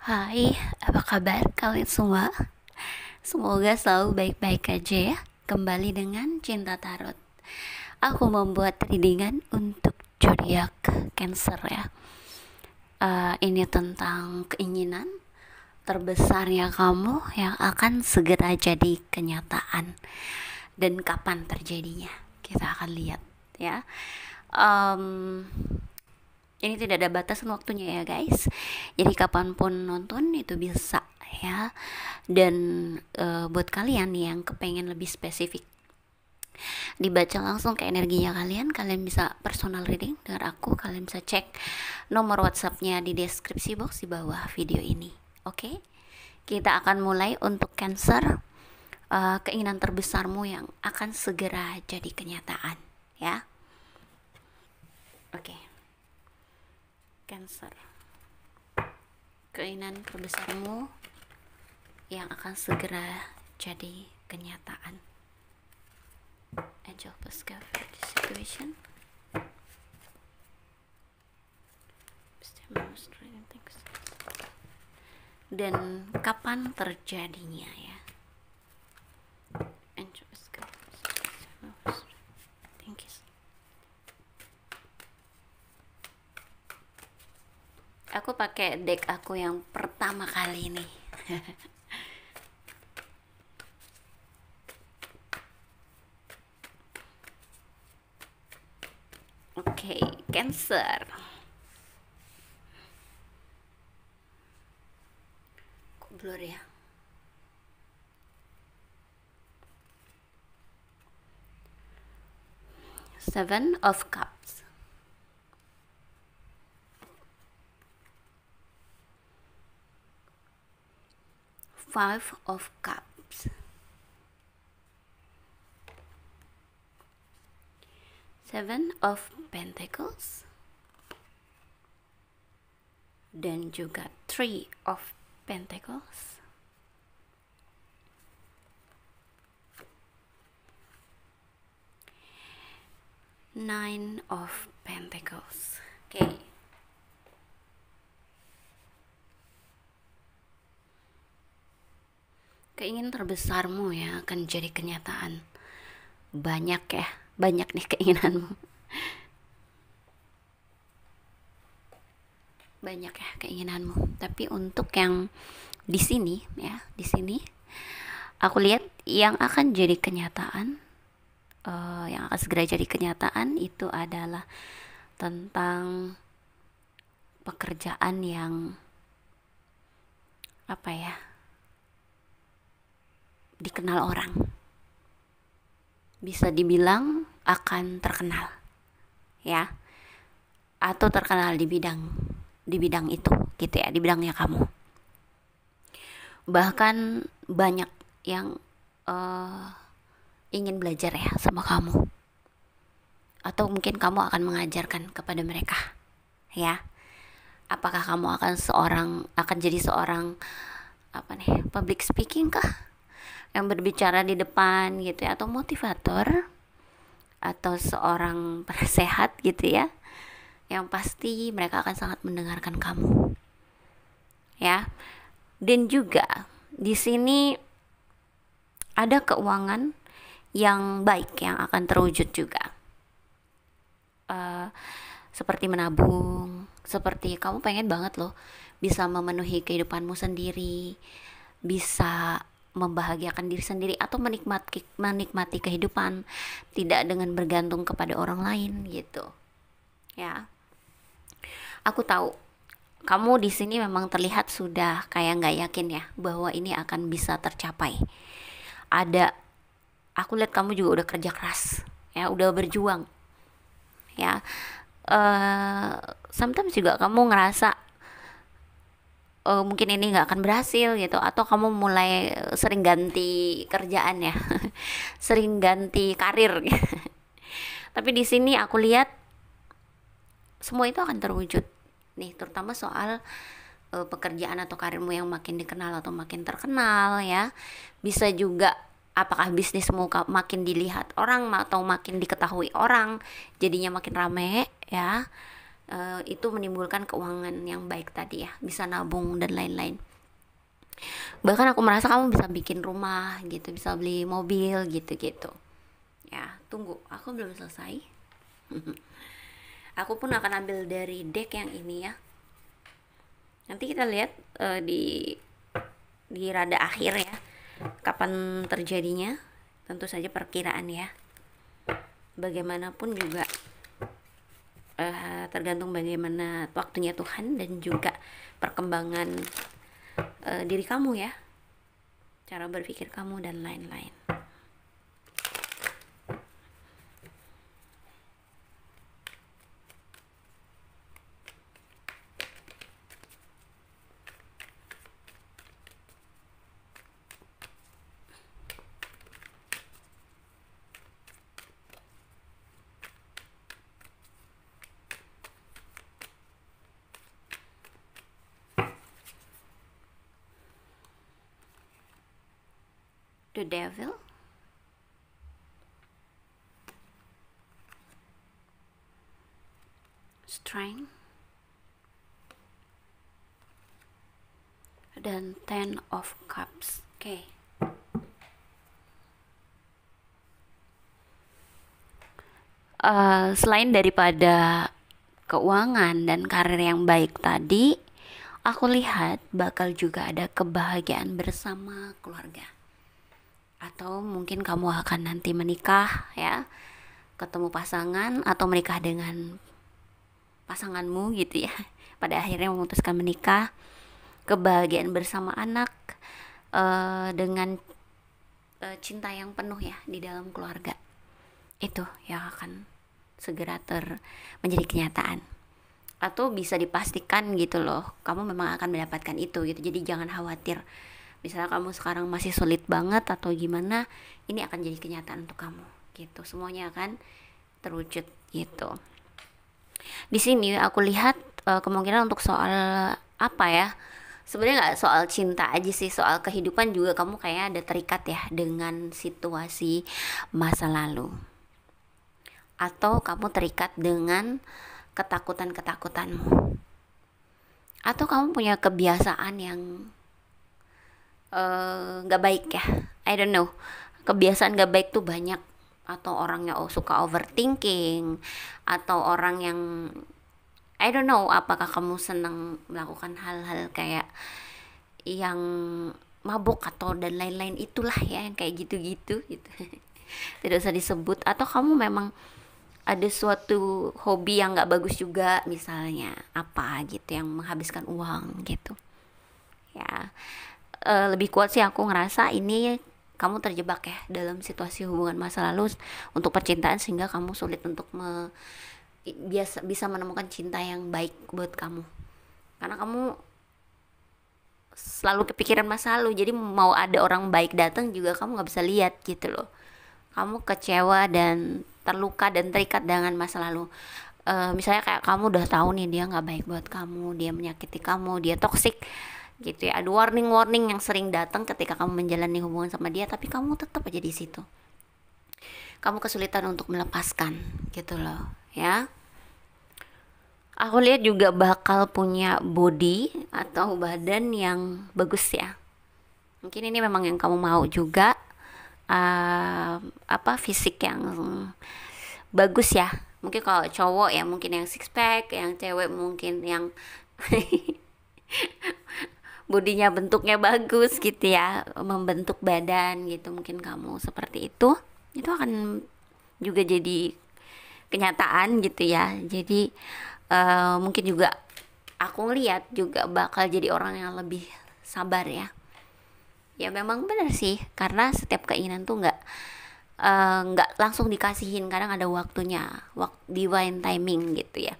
Hai, apa kabar kalian semua? Semoga selalu baik-baik aja ya. Kembali dengan Cinta Tarot. Aku membuat readingan untuk zodiak Cancer ya. Ini tentang keinginan terbesarnya kamu yang akan segera jadi kenyataan. Dan kapan terjadinya? Kita akan lihat ya. Ini tidak ada batasan waktunya ya guys, jadi kapanpun nonton itu bisa ya. Dan buat kalian yang kepengen lebih spesifik dibaca langsung ke energinya kalian bisa personal reading dengan aku. Kalian bisa cek nomor whatsappnya di deskripsi box di bawah video ini. Oke, kita akan mulai untuk Cancer. Keinginan terbesarmu yang akan segera jadi kenyataan ya. Oke, Cancer, keinginan terbesarmu yang akan segera jadi kenyataan. Angel Pascal for the situation. Dan kapan terjadinya ya. Angel Pascal. Thank you. Aku pakai deck aku yang pertama kali ini. Oke, Cancer. Kok blur ya? Seven of Cups. Five of Cups. Seven of Pentacles. Dan juga Three of Pentacles. Nine of Pentacles. Oke. Keinginan terbesarmu ya akan jadi kenyataan. Banyak ya, banyak nih keinginanmu. Banyak ya keinginanmu. Tapi untuk yang di sini ya, di sini aku lihat yang akan jadi kenyataan, yang akan segera jadi kenyataan itu adalah tentang pekerjaan yang apa ya, dikenal orang, bisa dibilang akan terkenal ya, atau terkenal di bidang itu gitu ya, di bidangnya kamu. Bahkan banyak yang ingin belajar ya sama kamu, atau mungkin kamu akan mengajarkan kepada mereka ya. Apakah kamu akan jadi seorang apa nih, public speaking kah, yang berbicara di depan gitu ya, atau motivator, atau seorang penasehat gitu ya. Yang pasti mereka akan sangat mendengarkan kamu ya. Dan juga di sini ada keuangan yang baik yang akan terwujud juga, seperti menabung, seperti kamu pengen banget loh bisa memenuhi kehidupanmu sendiri, bisa membahagiakan diri sendiri, atau menikmati kehidupan tidak dengan bergantung kepada orang lain gitu ya. Aku tahu kamu di sini memang terlihat sudah kayak nggak yakin ya bahwa ini akan bisa tercapai. Aku lihat kamu juga udah kerja keras ya, udah berjuang ya. Sometimes juga kamu ngerasa mungkin ini nggak akan berhasil gitu, atau kamu mulai sering ganti kerjaan ya, sering ganti karir gitu. Tapi di sini aku lihat semua itu akan terwujud nih, terutama soal pekerjaan atau karirmu yang makin dikenal atau makin terkenal ya. Bisa juga apakah bisnismu makin dilihat orang atau makin diketahui orang, jadinya makin rame ya. itu menimbulkan keuangan yang baik tadi ya, bisa nabung dan lain-lain. Bahkan aku merasa kamu bisa bikin rumah gitu, bisa beli mobil gitu-gitu ya. Tunggu, aku belum selesai. Aku pun akan ambil dari deck yang ini ya. Nanti kita lihat di rada akhir ya, kapan terjadinya. Tentu saja perkiraan ya, bagaimanapun juga tergantung bagaimana waktunya Tuhan dan juga perkembangan diri kamu ya, cara berpikir kamu dan lain-lain. The Devil, Strength, dan Ten of Cups. Oke. Selain daripada keuangan dan karir yang baik tadi, aku lihat bakal juga ada kebahagiaan bersama keluarga. Atau mungkin kamu akan nanti menikah ya, ketemu pasangan atau menikah dengan pasanganmu gitu ya. Pada akhirnya memutuskan menikah, kebahagiaan bersama anak, dengan cinta yang penuh ya di dalam keluarga. Itu yang akan segera menjadi kenyataan. Atau bisa dipastikan gitu loh, kamu memang akan mendapatkan itu gitu. Jadi jangan khawatir. Misalnya kamu sekarang masih sulit banget atau gimana, ini akan jadi kenyataan untuk kamu gitu. Semuanya akan terwujud gitu. Di sini aku lihat kemungkinan untuk soal apa ya, sebenarnya nggak soal cinta aja sih, soal kehidupan juga kamu kayak ada terikat ya dengan situasi masa lalu, atau kamu terikat dengan ketakutan-ketakutanmu, atau kamu punya kebiasaan yang nggak baik ya, I don't know, kebiasaan nggak baik tuh banyak. Atau orangnya suka overthinking, atau orang yang I don't know, apakah kamu senang melakukan hal-hal kayak yang mabuk atau dan lain-lain, itulah ya, yang kayak gitu-gitu gitu. Tidak usah disebut. Atau kamu memang ada suatu hobi yang nggak bagus juga, misalnya apa gitu yang menghabiskan uang gitu ya. Lebih kuat sih aku ngerasa ini kamu terjebak ya dalam situasi hubungan masa lalu untuk percintaan, sehingga kamu sulit untuk bisa menemukan cinta yang baik buat kamu, karena kamu selalu kepikiran masa lalu. Jadi mau ada orang baik datang juga kamu nggak bisa lihat gitu loh. Kamu kecewa dan terluka dan terikat dengan masa lalu. Misalnya kayak kamu udah tahu nih dia nggak baik buat kamu, dia menyakiti kamu, dia toksik gitu ya. Ada warning yang sering datang ketika kamu menjalani hubungan sama dia, tapi kamu tetap aja di situ. Kamu kesulitan untuk melepaskan gitu loh ya. Aku lihat juga bakal punya body atau badan yang bagus ya. Mungkin ini memang yang kamu mau juga, fisik yang bagus ya. Mungkin kalau cowok ya mungkin yang six pack, yang cewek mungkin yang bodinya bentuknya bagus gitu ya, membentuk badan gitu. Mungkin kamu seperti itu akan juga jadi kenyataan gitu ya. Jadi mungkin juga aku ngeliat juga bakal jadi orang yang lebih sabar ya. Ya memang benar sih, karena setiap keinginan tuh nggak langsung dikasihin, kadang ada waktunya, divine timing gitu ya.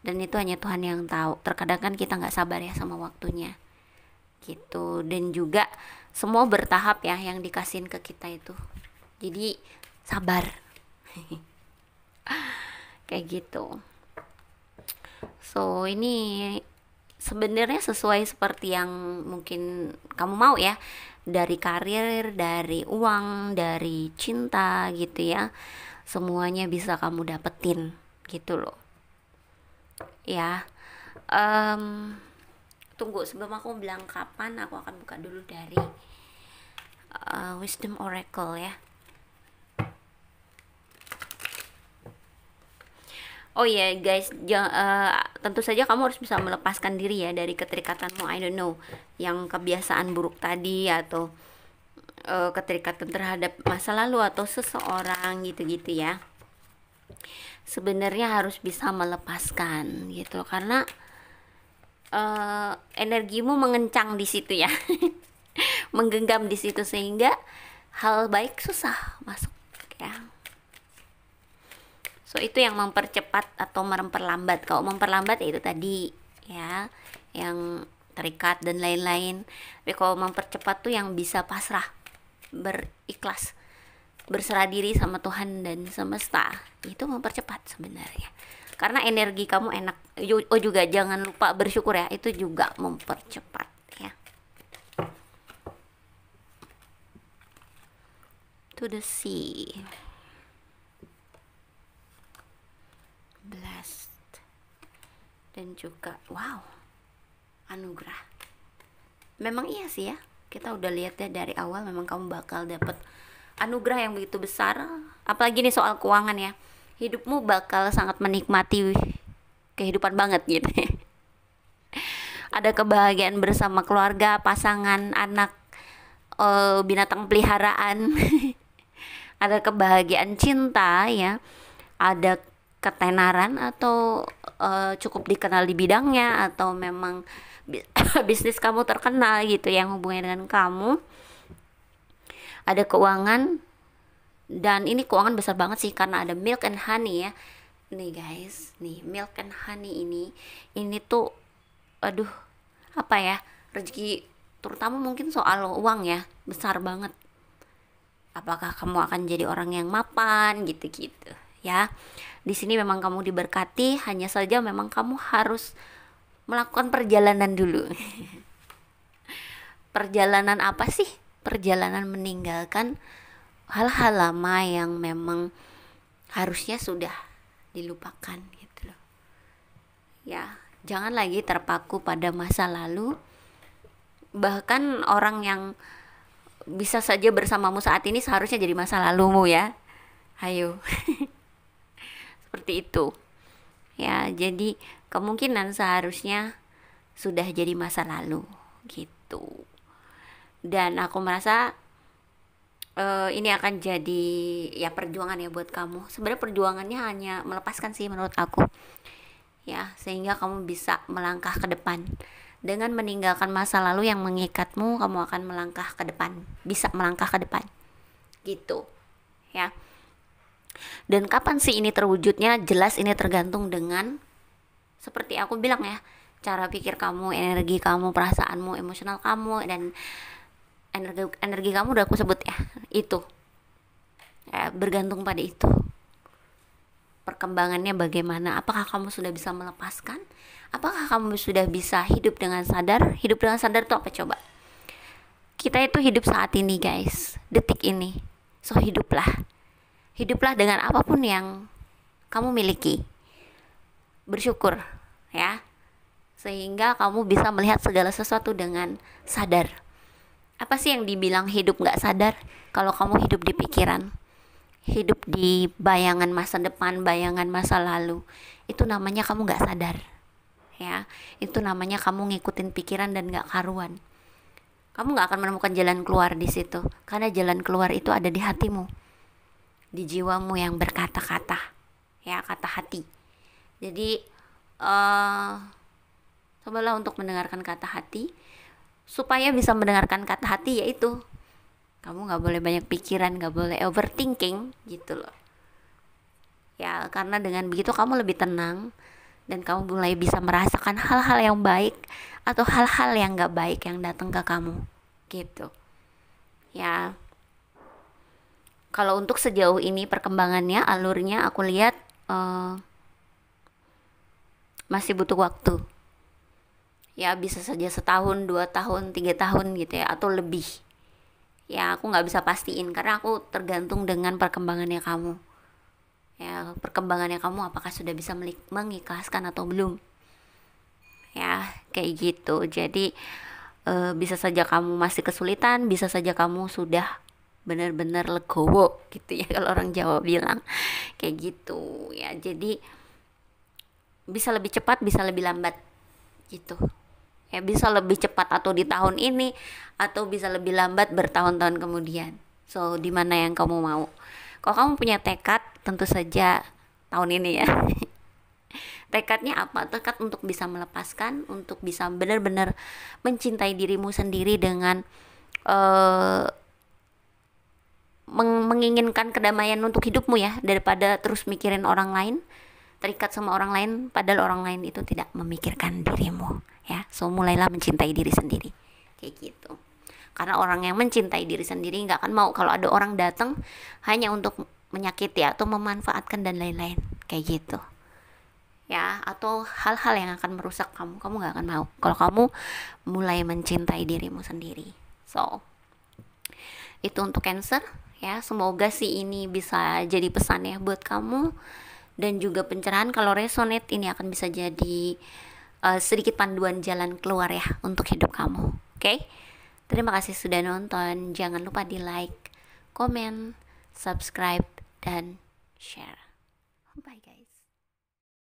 Dan itu hanya Tuhan yang tahu. Terkadang kan kita nggak sabar ya sama waktunya gitu. Dan juga semua bertahap ya yang dikasihin ke kita itu. Jadi sabar. Kayak gitu. So ini sebenarnya sesuai seperti yang mungkin kamu mau ya, dari karir, dari uang, dari cinta gitu ya. Semuanya bisa kamu dapetin gitu loh. ya. Tunggu, sebelum aku bilang kapan, aku akan buka dulu dari Wisdom Oracle ya. Oh iya guys, tentu saja kamu harus bisa melepaskan diri ya dari keterikatanmu, I don't know, yang kebiasaan buruk tadi, atau keterikatan terhadap masa lalu atau seseorang gitu-gitu ya. Sebenarnya harus bisa melepaskan gitu, karena energimu mengencang di situ ya. Menggenggam di situ, sehingga hal baik susah masuk ya. So itu yang mempercepat atau memperlambat. Kalau memperlambat ya itu tadi ya, yang terikat dan lain-lain. Tapi kalau mempercepat tuh yang bisa pasrah, berikhlas, berserah diri sama Tuhan dan semesta. Itu mempercepat sebenarnya. Karena energi kamu enak. Oh juga jangan lupa bersyukur ya, itu juga mempercepat ya. To the sea. Blessed. Dan juga wow, anugerah. Memang iya sih ya, kita udah lihat ya dari awal, memang kamu bakal dapet anugerah yang begitu besar. Apalagi nih soal keuangan ya, hidupmu bakal sangat menikmati kehidupan banget gitu ya. Ada kebahagiaan bersama keluarga, pasangan, anak, binatang peliharaan. Ada kebahagiaan cinta ya, ada ketenaran atau cukup dikenal di bidangnya, atau memang bisnis kamu terkenal gitu yang hubungannya dengan kamu. Ada keuangan, dan ini keuangan besar banget sih karena ada milk and honey ya. Nih guys, nih milk and honey ini tuh aduh, apa ya, rezeki, terutama mungkin soal uang ya, besar banget. Apakah kamu akan jadi orang yang mapan gitu-gitu ya. Di sini memang kamu diberkati, hanya saja memang kamu harus melakukan perjalanan dulu. Perjalanan apa sih? Perjalanan meninggalkan hal-hal lama yang memang harusnya sudah dilupakan gitu loh. Ya, jangan lagi terpaku pada masa lalu. Bahkan orang yang bisa saja bersamamu saat ini seharusnya jadi masa lalumu ya. Ayo. Seperti itu ya, jadi kemungkinan seharusnya sudah jadi masa lalu gitu. Dan aku merasa ini akan jadi ya perjuangan ya buat kamu. Sebenarnya perjuangannya hanya melepaskan sih menurut aku ya, sehingga kamu bisa melangkah ke depan. Dengan meninggalkan masa lalu yang mengikatmu, kamu akan melangkah ke depan, bisa melangkah ke depan gitu ya. Dan kapan sih ini terwujudnya? Jelas ini tergantung dengan, seperti aku bilang ya, cara pikir kamu, energi kamu, perasaanmu, emosional kamu, dan energi kamu udah aku sebut ya, itu ya, bergantung pada itu. Perkembangannya bagaimana? Apakah kamu sudah bisa melepaskan? Apakah kamu sudah bisa hidup dengan sadar? Hidup dengan sadar itu apa coba? Kita itu hidup saat ini guys, detik ini. So hiduplah dengan apapun yang kamu miliki, bersyukur ya, sehingga kamu bisa melihat segala sesuatu dengan sadar. Apa sih yang dibilang hidup gak sadar? Kalau kamu hidup di pikiran, hidup di bayangan masa depan, bayangan masa lalu, itu namanya kamu gak sadar ya. Itu namanya kamu ngikutin pikiran dan gak karuan. Kamu gak akan menemukan jalan keluar di situ, karena jalan keluar itu ada di hatimu, di jiwamu yang berkata-kata ya, kata hati. Jadi cobalah untuk mendengarkan kata hati. Supaya bisa mendengarkan kata hati, yaitu kamu gak boleh banyak pikiran, gak boleh overthinking gitu loh ya. Karena dengan begitu kamu lebih tenang, dan kamu mulai bisa merasakan hal-hal yang baik atau hal-hal yang gak baik yang datang ke kamu gitu ya. Kalau untuk sejauh ini perkembangannya, alurnya aku lihat masih butuh waktu ya, bisa saja setahun, 2 tahun, 3 tahun gitu ya, atau lebih ya. Aku nggak bisa pastiin karena aku tergantung dengan perkembangannya kamu Ya, perkembangannya kamu apakah sudah bisa mengikhlaskan atau belum, ya kayak gitu. Jadi bisa saja kamu masih kesulitan, bisa saja kamu sudah benar-benar legowo gitu ya kalau orang Jawa bilang kayak gitu ya. Jadi bisa lebih cepat, bisa lebih lambat gitu ya, bisa lebih cepat atau di tahun ini, atau bisa lebih lambat bertahun-tahun kemudian. So di mana yang kamu mau? Kalau kamu punya tekad, tentu saja tahun ini ya. Tekadnya apa? Tekad untuk bisa melepaskan, untuk bisa benar-benar mencintai dirimu sendiri dengan uh, menginginkan kedamaian untuk hidupmu ya, daripada terus mikirin orang lain, terikat sama orang lain padahal orang lain itu tidak memikirkan dirimu ya. So mulailah mencintai diri sendiri kayak gitu, karena orang yang mencintai diri sendiri nggak akan mau kalau ada orang datang hanya untuk menyakiti atau memanfaatkan dan lain-lain kayak gitu ya, atau hal-hal yang akan merusak kamu. Kamu nggak akan mau kalau kamu mulai mencintai dirimu sendiri. So itu untuk Cancer ya. Semoga sih ini bisa jadi pesan ya buat kamu, dan juga pencerahan. Kalau resonate, ini akan bisa jadi sedikit panduan jalan keluar ya untuk hidup kamu. Oke? Terima kasih sudah nonton. Jangan lupa di like, komen, subscribe, dan share. Bye guys.